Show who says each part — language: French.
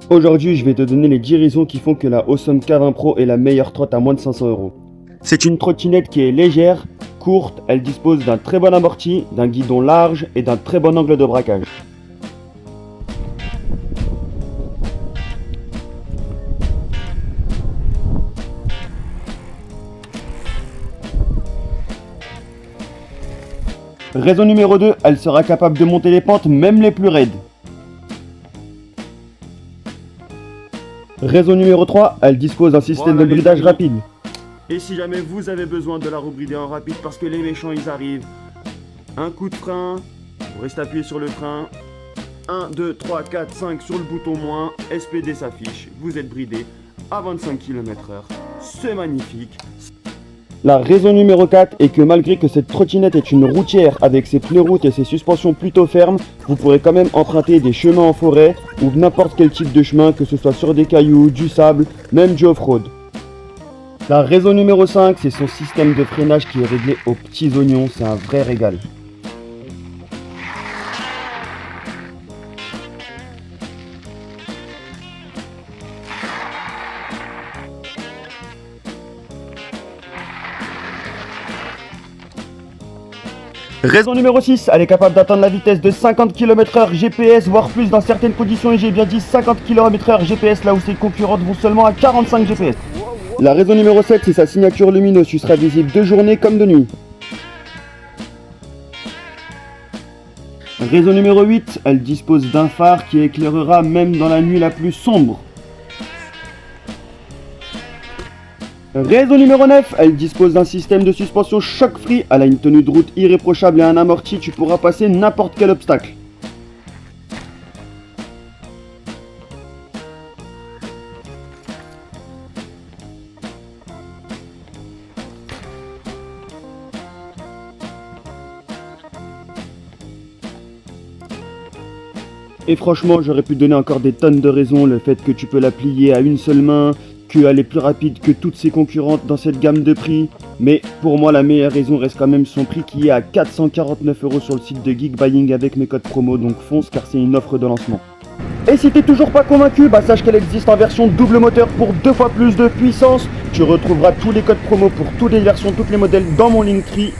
Speaker 1: Aujourd'hui, je vais te donner les 10 raisons qui font que la Awesome K20 Pro est la meilleure trotte à moins de 500 €. C'est une trottinette qui est légère, courte, elle dispose d'un très bon amorti, d'un guidon large et d'un très bon angle de braquage. Raison numéro 2, elle sera capable de monter les pentes, même les plus raides. Raison numéro 3, elle dispose d'un système de bridage rapide. Et si jamais vous avez besoin de la rebrider en rapide parce que les méchants ils arrivent, un coup de frein, vous restez appuyé sur le frein, 1, 2, 3, 4, 5 sur le bouton moins, SPD s'affiche, vous êtes bridé à 25 km/h, c'est magnifique. La raison numéro 4 est que malgré que cette trottinette est une routière avec ses pneus route et ses suspensions plutôt fermes, vous pourrez quand même emprunter des chemins en forêt ou n'importe quel type de chemin, que ce soit sur des cailloux, du sable, même du off-road. La raison numéro 5, c'est son système de freinage qui est réglé aux petits oignons, c'est un vrai régal. Raison numéro 6, elle est capable d'atteindre la vitesse de 50 km/h GPS, voire plus dans certaines conditions, et j'ai bien dit 50 km/h GPS, là où ses concurrentes vont seulement à 45 GPS. La raison numéro 7, c'est sa signature lumineuse, qui sera visible de journée comme de nuit. Raison numéro 8, elle dispose d'un phare qui éclairera même dans la nuit la plus sombre. Raison numéro 9, elle dispose d'un système de suspension choc-free, elle a une tenue de route irréprochable et un amorti, tu pourras passer n'importe quel obstacle. Et franchement, j'aurais pu te donner encore des tonnes de raisons, le fait que tu peux la plier à une seule main, qu'elle est plus rapide que toutes ses concurrentes dans cette gamme de prix. Mais pour moi, la meilleure raison reste quand même son prix qui est à 449 € sur le site de Geekbuying avec mes codes promo, donc fonce car c'est une offre de lancement. Et si t'es toujours pas convaincu, sache qu'elle existe en version double moteur pour 2 fois plus de puissance. Tu retrouveras tous les codes promo pour toutes les versions, tous les modèles dans mon Linktree.